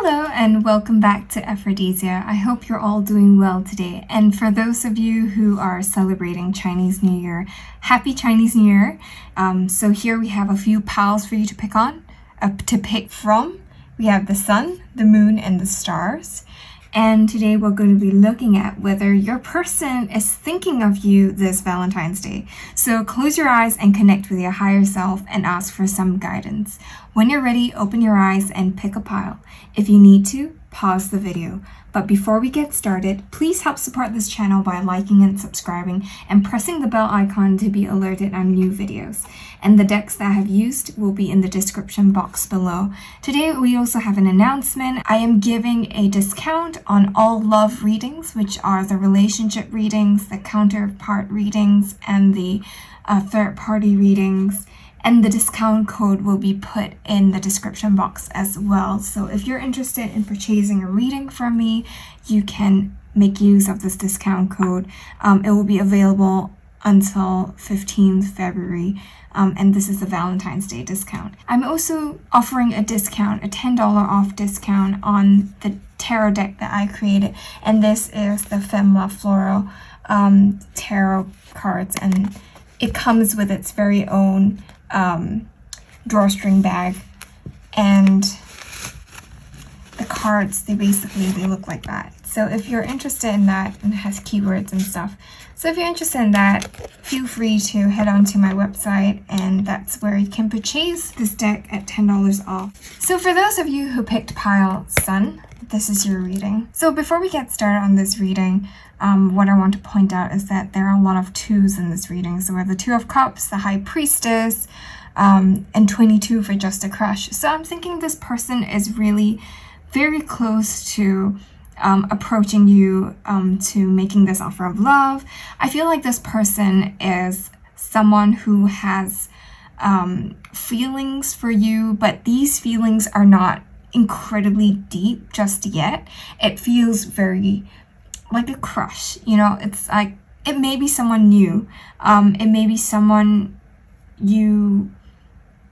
Hello and welcome back to Aphrodisia. I hope you're all doing well today. And for those of you who are celebrating Chinese New Year, happy Chinese New Year. So here we have a few piles for you to pick from. We have the sun, the moon, and the stars. And today we're going to be looking at whether your person is thinking of you this Valentine's Day. So close your eyes and connect with your higher self and ask for some guidance. When you're ready, open your eyes and pick a pile. If you need to, pause the video. But before we get started, please help support this channel by liking and subscribing and pressing the bell icon to be alerted on new videos. And the decks that I have used will be in the description box below. Today we also have an announcement. I am giving a discount on all love readings, which are the relationship readings, the counterpart readings, and the third-party readings. And the discount code will be put in the description box as well. So if you're interested in purchasing a reading from me, you can make use of this discount code. It will be available until 15th February. And this is the Valentine's Day discount. I'm also offering a discount, a $10 off discount on the tarot deck that I created. And this is the Femla Floral tarot cards. And it comes with its very own drawstring bag, and the cards, they look like that. So if you're interested in that, and it has keywords and stuff, so if you're interested in that, feel free to head on to my website, and that's where you can purchase this deck at $10 off. So for those of you who picked pile Sun, this is your reading. So before we get started on this reading, what I want to point out is that there are a lot of twos in this reading. So we have the Two of Cups, the High Priestess, and 22 for Just a Crush. So I'm thinking this person is really very close to approaching you, to making this offer of love. I feel like this person is someone who has feelings for you, but these feelings are not incredibly deep just yet. It feels very like a crush, you know. It's like it may be someone new, it may be someone you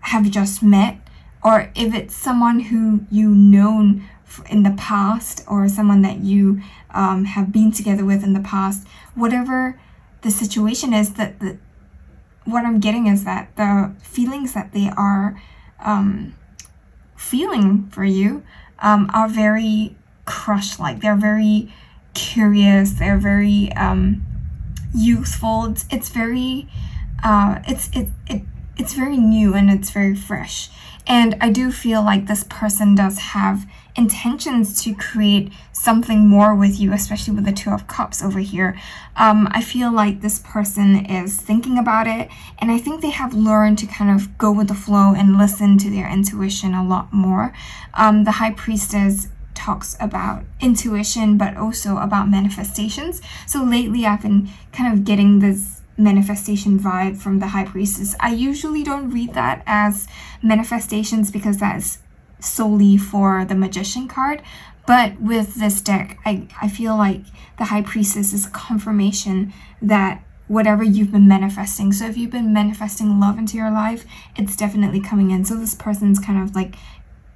have just met, or if it's someone who you've known in the past, or someone that you have been together with in the past. Whatever the situation is, what I'm getting is that the feelings that they are feeling for you are very crush-like. They're very curious, they're very youthful. It's very it's very new and it's very fresh. And I do feel like this person does have intentions to create something more with you, especially with the Two of Cups over here. I feel like this person is thinking about it, and I think they have learned to kind of go with the flow and listen to their intuition a lot more. The High Priestess talks about intuition, but also about manifestations. So lately I've been kind of getting this manifestation vibe from the High Priestess. I usually don't read that as manifestations because that is solely for the Magician card, but with this deck I feel like the High Priestess is a confirmation that whatever you've been manifesting, so if you've been manifesting love into your life, it's definitely coming in. So this person's kind of like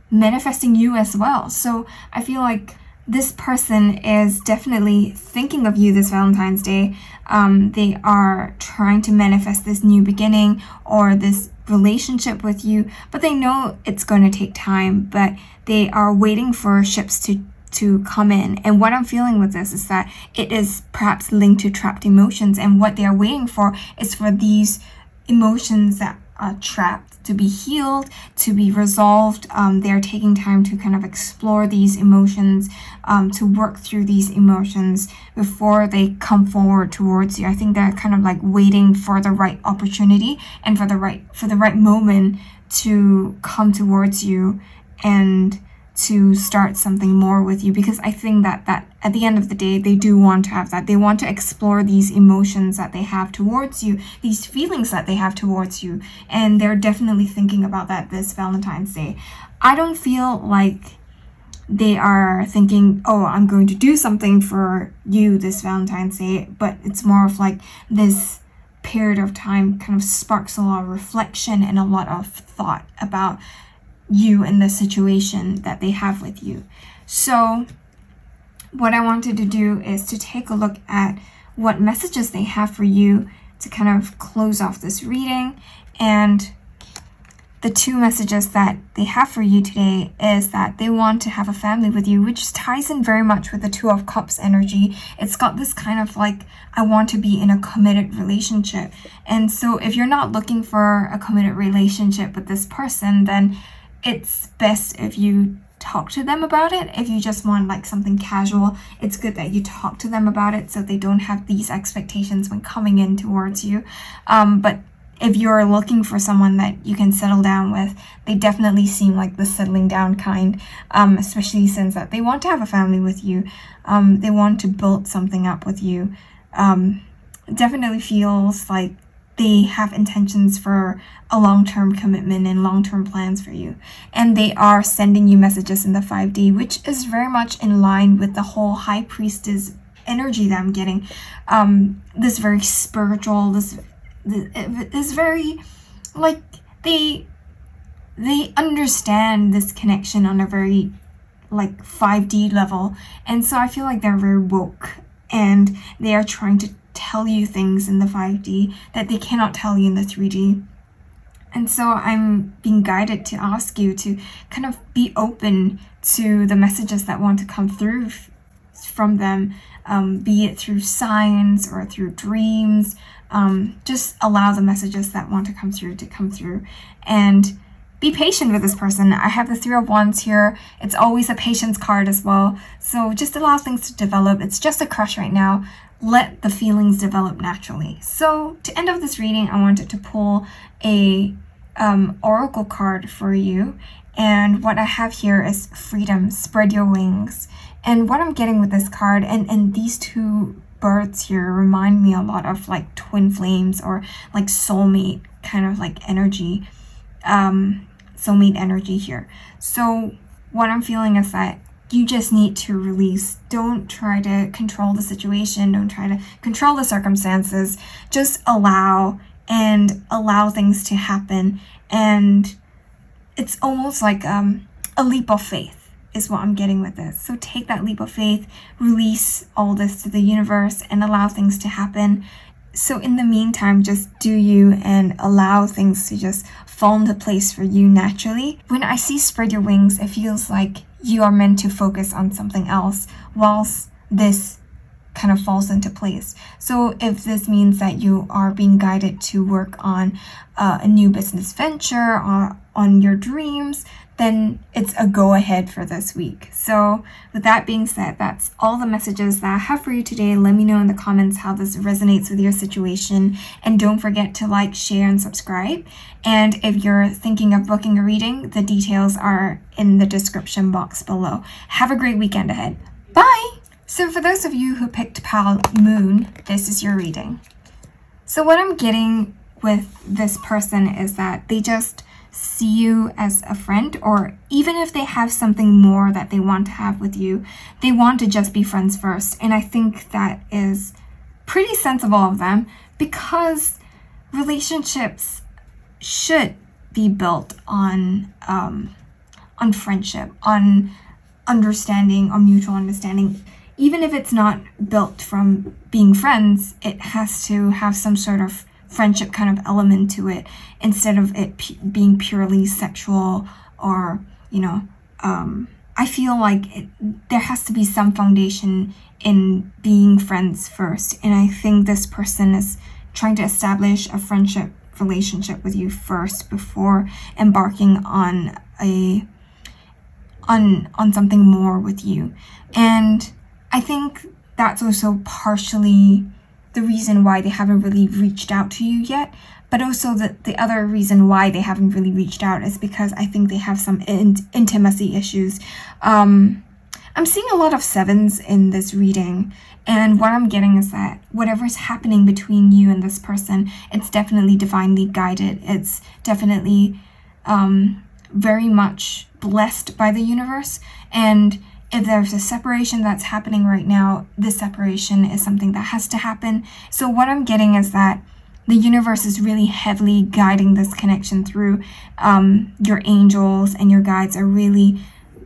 manifesting you as well. So I feel like this person is definitely thinking of you this Valentine's Day. They are trying to manifest this new beginning or this relationship with you, but they know it's going to take time, but they are waiting for ships to come in. And what I'm feeling with this is that it is perhaps linked to trapped emotions, and what they are waiting for is for these emotions that are trapped to be healed, to be resolved. They're taking time to kind of explore these emotions, to work through these emotions before they come forward towards you. I think they're kind of like waiting for the right opportunity and for the right moment to come towards you and to start something more with you, because I think that at the end of the day, they do want to have that. They want to explore these emotions that they have towards you, these feelings that they have towards you, and they're definitely thinking about that this Valentine's Day. I don't feel like they are thinking, oh, I'm going to do something for you this Valentine's Day, but it's more of like this period of time kind of sparks a lot of reflection and a lot of thought about you in the situation that they have with you. So what I wanted to do is to take a look at what messages they have for you to kind of close off this reading. And the two messages that they have for you today is that they want to have a family with you, which ties in very much with the Two of Cups energy. It's got this kind of like, I want to be in a committed relationship. And so if you're not looking for a committed relationship with this person, then it's best if you talk to them about it. If you just want like something casual, it's good that you talk to them about it so they don't have these expectations when coming in towards you. But if you're looking for someone that you can settle down with, they definitely seem like the settling down kind, especially since that they want to have a family with you. They want to build something up with you. Definitely feels like they have intentions for a long-term commitment and long-term plans for you. And they are sending you messages in the 5D, which is very much in line with the whole High Priestess energy that I'm getting. This very spiritual, this very, like, they understand this connection on a very, like, 5D level. And so I feel like they're very woke, and they are trying to tell you things in the 5D that they cannot tell you in the 3D. And so I'm being guided to ask you to kind of be open to the messages that want to come through from them, be it through signs or through dreams. Just allow the messages that want to come through, and be patient with this person. I have the Three of Wands here. It's always a patience card as well. So just allow things to develop. It's just a crush right now. Let the feelings develop naturally. So to end off this reading, I wanted to pull a oracle card for you. And what I have here is freedom, spread your wings. And what I'm getting with this card, and these two birds here remind me a lot of like twin flames or like soulmate kind of like energy, soulmate energy here. So what I'm feeling is that you just need to release. Don't try to control the situation. Don't try to control the circumstances. Just allow things to happen. And it's almost like a leap of faith is what I'm getting with this. So take that leap of faith, release all this to the universe, and allow things to happen. So in the meantime, just do you and allow things to just fall into place for you naturally. When I see spread your wings, it feels like you are meant to focus on something else whilst this kind of falls into place. So if this means that you are being guided to work on a new business venture or on your dreams, then it's a go ahead for this week. So with that being said, that's all the messages that I have for you today. Let me know in the comments how this resonates with your situation. And don't forget to like, share, and subscribe. And if you're thinking of booking a reading, the details are in the description box below. Have a great weekend ahead. Bye! So for those of you who picked Pal Moon, this is your reading. So what I'm getting with this person is that they just see you as a friend, or even if they have something more that they want to have with you, they want to just be friends first. And I think that is pretty sensible of them, because relationships should be built on friendship, on understanding, on mutual understanding. Even if it's not built from being friends, it has to have some sort of friendship kind of element to it, instead of it being purely sexual, or I feel like there has to be some foundation in being friends first. And I think this person is trying to establish a friendship relationship with you first before embarking on on something more with you. And I think that's also partially the reason why they haven't really reached out to you yet. But also the other reason why they haven't really reached out is because I think they have some intimacy issues. I'm seeing a lot of sevens in this reading. And what I'm getting is that whatever's happening between you and this person, it's definitely divinely guided. It's definitely very much blessed by the universe. And if there's a separation that's happening right now, this separation is something that has to happen. So what I'm getting is that the universe is really heavily guiding this connection through. Your angels and your guides are really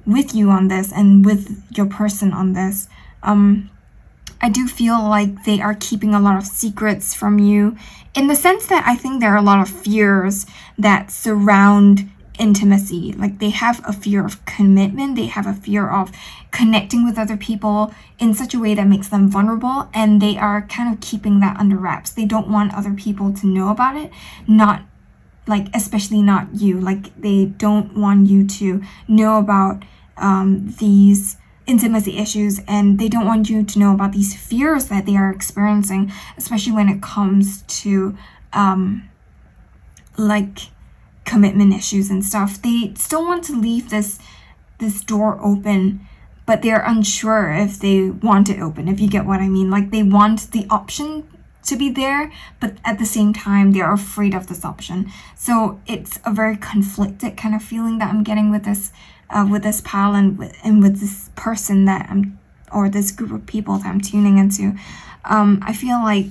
with you on this and with your person on this. I do feel like they are keeping a lot of secrets from you, in the sense that I think there are a lot of fears that surround intimacy. Like, they have a fear of commitment, they have a fear of connecting with other people in such a way that makes them vulnerable, and they are kind of keeping that under wraps. They don't want other people to know about it, not like, especially not you. Like, they don't want you to know about these intimacy issues, and they don't want you to know about these fears that they are experiencing, especially when it comes to like commitment issues and stuff. They still want to leave this door open, but they're unsure if they want it open, if you get what I mean. Like, they want the option to be there, but at the same time they're afraid of this option. So it's a very conflicted kind of feeling that I'm getting with this pal and with this person or this group of people that I'm tuning into. I feel like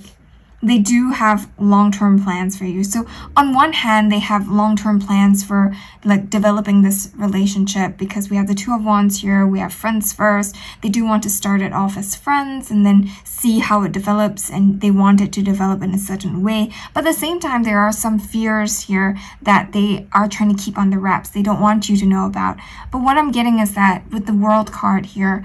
they do have long-term plans for you. So on one hand, they have long-term plans for like developing this relationship, because we have the Two of Wands here, we have friends first. They do want to start it off as friends and then see how it develops, and they want it to develop in a certain way. But at the same time, there are some fears here that they are trying to keep under wraps. They don't want you to know about. But what I'm getting is that with the World card here,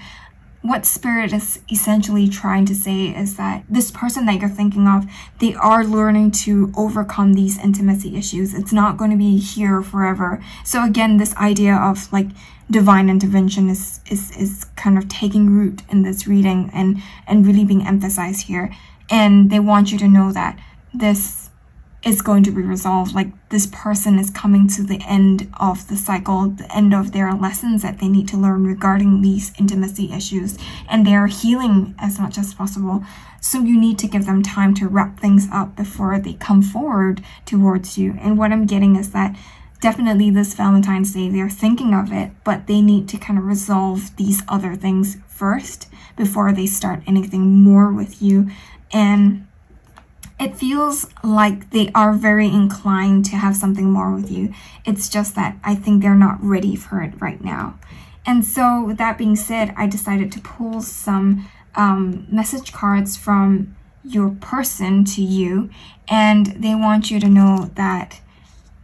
what Spirit is essentially trying to say is that this person that you're thinking of, they are learning to overcome these intimacy issues. It's not going to be here forever. So again, this idea of like divine intervention is kind of taking root in this reading and really being emphasized here. And they want you to know that this is going to be resolved. Like, this person is coming to the end of the cycle, the end of their lessons that they need to learn regarding these intimacy issues, and they're healing as much as possible. So you need to give them time to wrap things up before they come forward towards you. And what I'm getting is that definitely this Valentine's Day, they're thinking of it, but they need to kind of resolve these other things first before they start anything more with you. And it feels like they are very inclined to have something more with you. It's just that I think they're not ready for it right now. And so with that being said, I decided to pull some message cards from your person to you. And they want you to know that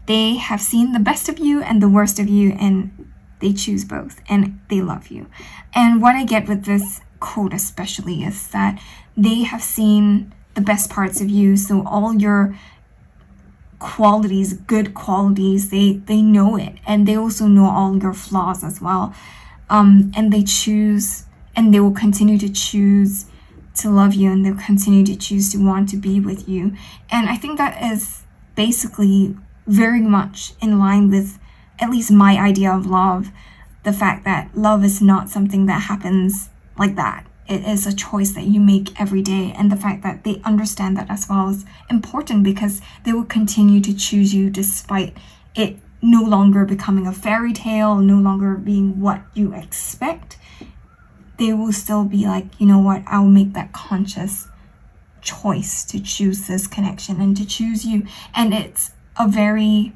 they have seen the best of you and the worst of you, and they choose both, and they love you. And what I get with this quote especially is that they have seen the best parts of you. So all your qualities, good qualities, they know it, and they also know all your flaws as well. And they choose, and they will continue to choose to love you, and they'll continue to choose to want to be with you. And I think that is basically very much in line with at least my idea of love. The fact that love is not something that happens like that. It is a choice that you make every day, and the fact that they understand that as well is important, because they will continue to choose you despite it no longer becoming a fairy tale, no longer being what you expect. They will still be like, you know what, I'll make that conscious choice to choose this connection and to choose you. And it's a very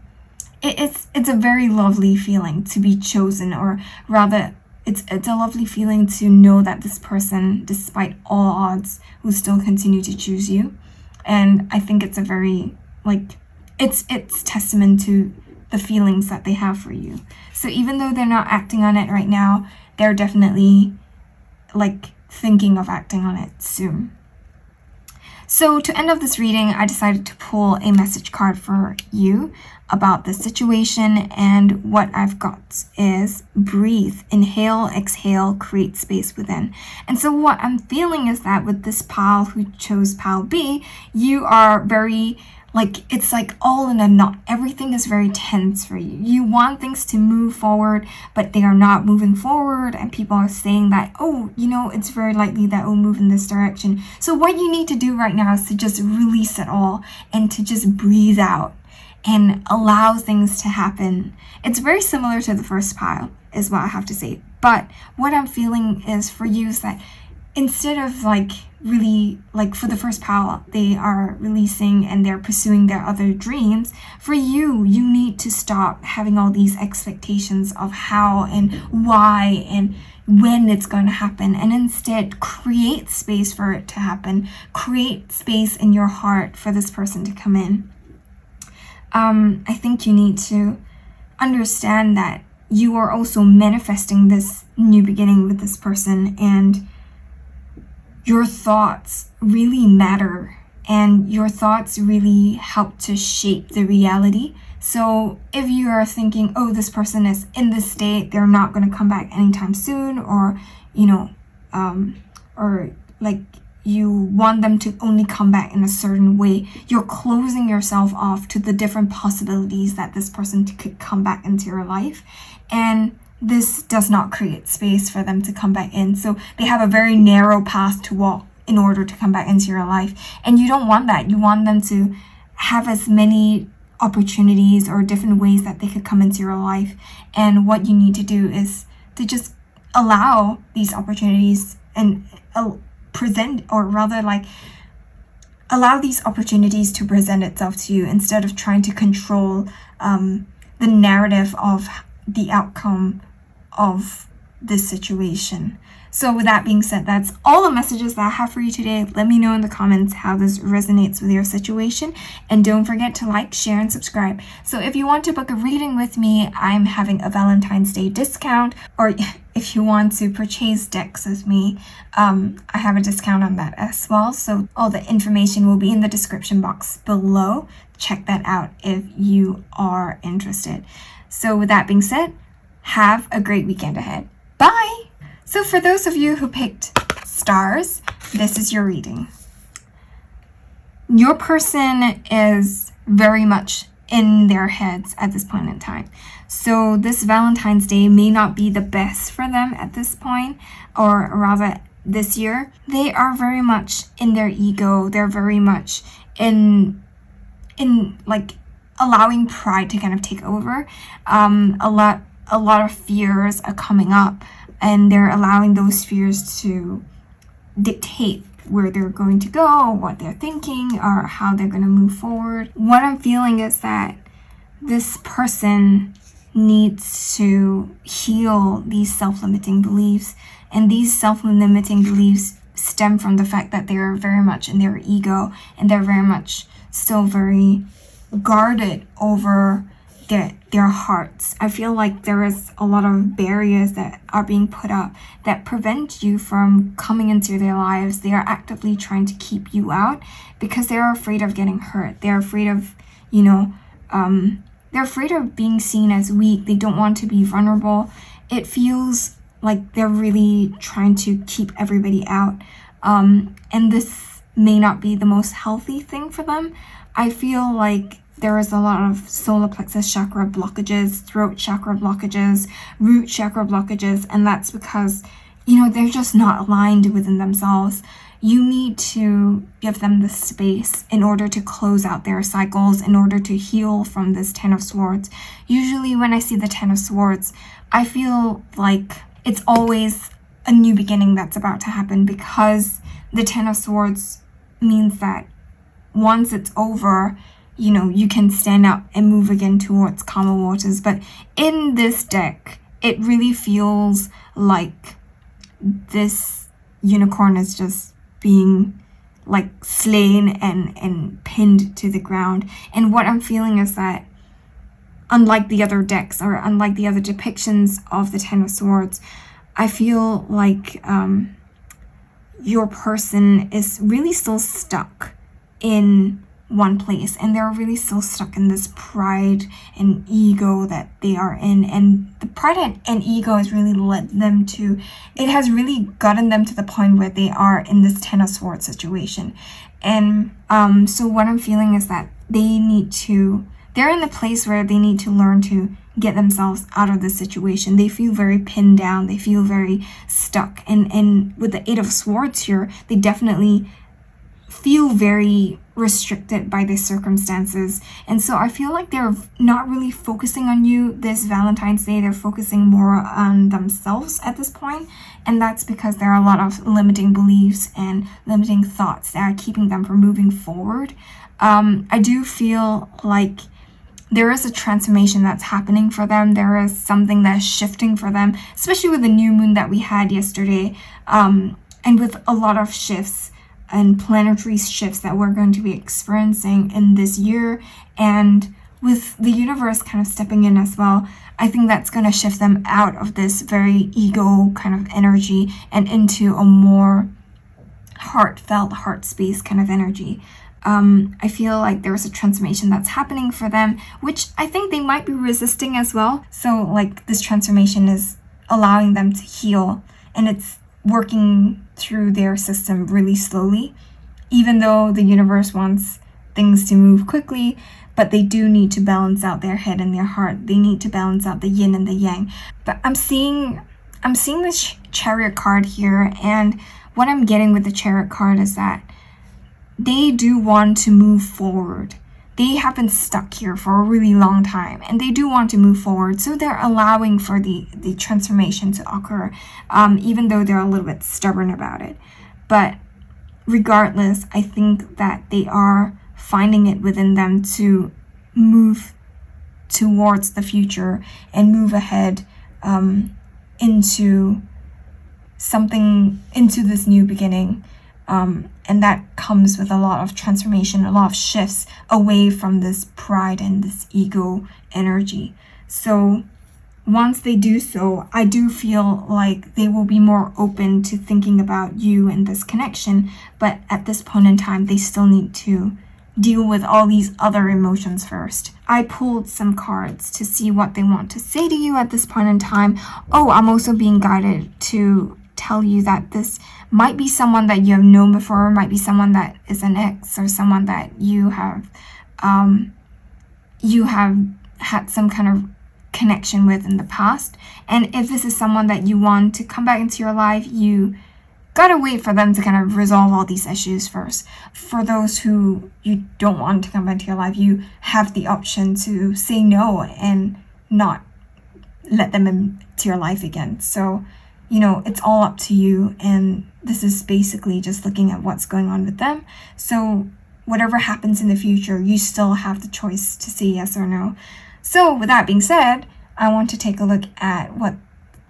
lovely feeling to be chosen, or rather it's a lovely feeling to know that this person, despite all odds, will still continue to choose you. And I think it's a very, like, it's testament to the feelings that they have for you. So even though they're not acting on it right now, they're definitely like thinking of acting on it soon. So to end off this reading, I decided to pull a message card for you about the situation, and what I've got is breathe, inhale, exhale, create space within. And so what I'm feeling is that with this pal who chose pal B, you are very, like, it's like all in a knot. Everything is very tense for you. You want things to move forward, but they are not moving forward, and people are saying that, oh, you know, it's very likely that it will move in this direction. So what you need to do right now is to just release it all and to just breathe out and allow things to happen. It's very similar to the first pile, is what I have to say. But what I'm feeling is for you is that instead of like really, like for the first pile, they are releasing and they're pursuing their other dreams. For you need to stop having all these expectations of how and why and when it's going to happen, and instead create space for it to happen. Create space in your heart for this person to come in. I think you need to understand that you are also manifesting this new beginning with this person, and your thoughts really matter, and your thoughts really help to shape the reality. So if you are thinking, oh, this person is in this state, they're not going to come back anytime soon, or, or like you want them to only come back in a certain way, you're closing yourself off to the different possibilities that this person could come back into your life. And this does not create space for them to come back in. So they have a very narrow path to walk in order to come back into your life. And you don't want that. You want them to have as many opportunities or different ways that they could come into your life. And what you need to do is to just allow these opportunities and allow these opportunities to present itself to you, instead of trying to control the narrative of the outcome of this situation. So with that being said, that's all the messages that I have for you today. Let me know in the comments how this resonates with your situation. And don't forget to like, share, and subscribe. So if you want to book a reading with me, I'm having a Valentine's Day discount. Or if you want to purchase decks with me, I have a discount on that as well. So all the information will be in the description box below. Check that out if you are interested. So with that being said, have a great weekend ahead. Bye! So for those of you who picked stars, this is your reading. Your person is very much in their heads at this point in time. So this Valentine's Day may not be the best for them at this point, or rather this year. They are very much in their ego. They're very much in like allowing pride to kind of take over. A lot of fears are coming up, and they're allowing those fears to dictate where they're going to go, what they're thinking, or how they're going to move forward. What I'm feeling is that this person needs to heal these self-limiting beliefs, and these self-limiting beliefs stem from the fact that they're very much in their ego, and they're very much still very guarded over their hearts. I feel like there is a lot of barriers that are being put up that prevent you from coming into their lives. They are actively trying to keep you out because they're afraid of getting hurt. They're afraid of, they're afraid of being seen as weak. They don't want to be vulnerable. It feels like they're really trying to keep everybody out. And this may not be the most healthy thing for them. I feel like there is a lot of solar plexus chakra blockages, throat chakra blockages, root chakra blockages, and that's because, they're just not aligned within themselves. You need to give them the space in order to close out their cycles, in order to heal from this Ten of Swords. Usually when I see the Ten of Swords, I feel like it's always a new beginning that's about to happen, because the Ten of Swords means that once it's over, you can stand up and move again towards calmer waters. But in this deck, it really feels like this unicorn is just being like slain and pinned to the ground. And what I'm feeling is that unlike the other decks, or unlike the other depictions of the Ten of Swords, I feel like your person is really still stuck in one place, and they're really still stuck in this pride and ego that they are in. And the pride and ego has really has really gotten them to the point where they are in this Ten of Swords situation. And so what I'm feeling is that they're in the place where they need to learn to get themselves out of this situation. They feel very pinned down. They feel very stuck. And with the Eight of Swords here, they definitely feel very restricted by the circumstances. And so I feel like they're not really focusing on you this Valentine's Day. They're focusing more on themselves at this point. And that's because there are a lot of limiting beliefs and limiting thoughts that are keeping them from moving forward. I do feel like there is a transformation that's happening for them. There is something that's shifting for them, especially with the new moon that we had yesterday, and with a lot of shifts and planetary shifts that we're going to be experiencing in this year, and with the universe kind of stepping in as well. I think that's going to shift them out of this very ego kind of energy and into a more heartfelt, heart space kind of energy. I feel like there's a transformation that's happening for them, which I think they might be resisting as well. So like this transformation is allowing them to heal, and it's working through their system really slowly, even though the universe wants things to move quickly, but they do need to balance out their head and their heart. They need to balance out the yin and the yang. But I'm seeing this Chariot card here, and what I'm getting with the Chariot card is that they do want to move forward. They have been stuck here for a really long time, and they do want to move forward. So they're allowing for the transformation to occur, even though they're a little bit stubborn about it. But regardless, I think that they are finding it within them to move towards the future and move ahead into this new beginning. And that comes with a lot of transformation, a lot of shifts away from this pride and this ego energy. So once they do so, I do feel like they will be more open to thinking about you and this connection. But at this point in time, they still need to deal with all these other emotions first. I pulled some cards to see what they want to say to you at this point in time. Oh, I'm also being guided to tell you that this might be someone that you have known before, might be someone that is an ex, or someone that you have had some kind of connection with in the past. And if this is someone that you want to come back into your life, you gotta wait for them to kind of resolve all these issues first. For those who you don't want to come into your life, you have the option to say no and not let them into your life again. So it's all up to you, and this is basically just looking at what's going on with them. So whatever happens in the future, you still have the choice to say yes or no. So with that being said, I want to take a look at what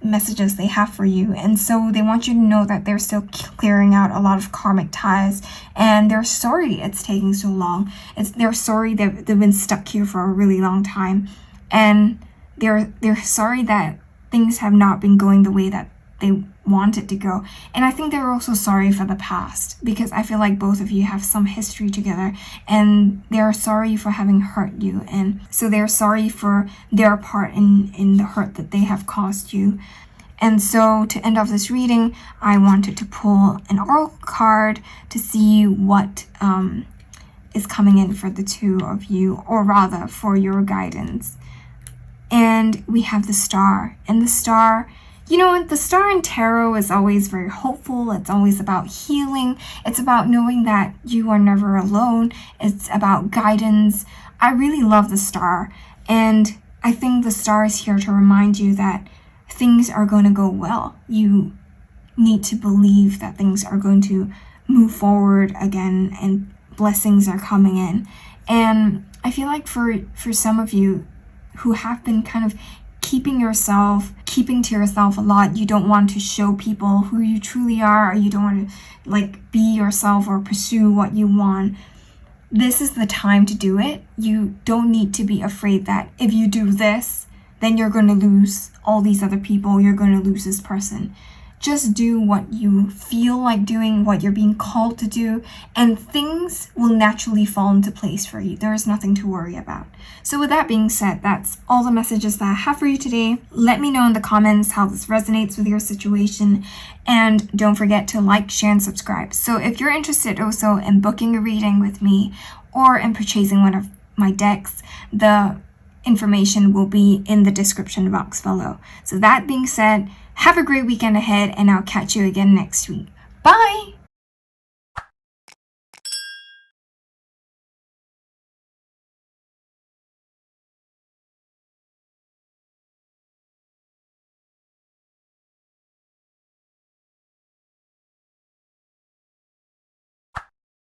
messages they have for you. And so they want you to know that they're still clearing out a lot of karmic ties, and they're sorry it's taking so long. They're sorry they've been stuck here for a really long time, and they're sorry that things have not been going the way that they want it to go. And I think they're also sorry for the past, because I feel like both of you have some history together, and they're sorry for having hurt you, and so they're sorry for their part in the hurt that they have caused you. And so to end off this reading, I wanted to pull an oracle card to see what is coming in for the two of you, or rather for your guidance. And we have the Star, and the Star, the Star in tarot is always very hopeful. It's always about healing. It's about knowing that you are never alone. It's about guidance. I really love the Star, and I think the Star is here to remind you that things are going to go well. You need to believe that things are going to move forward again, and blessings are coming in. And I feel like for some of you who have been kind of keeping to yourself a lot, you don't want to show people who you truly are, or you don't want to be yourself or pursue what you want. This is the time to do it. You don't need to be afraid that if you do this, then you're going to lose all these other people, you're going to lose this person. Just do what you feel like doing, what you're being called to do, and things will naturally fall into place for you. There is nothing to worry about. So with that being said, that's all the messages that I have for you today. Let me know in the comments how this resonates with your situation, and don't forget to like, share, and subscribe. So if you're interested also in booking a reading with me, or in purchasing one of my decks, the information will be in the description box below. So that being said, have a great weekend ahead, and I'll catch you again next week. Bye!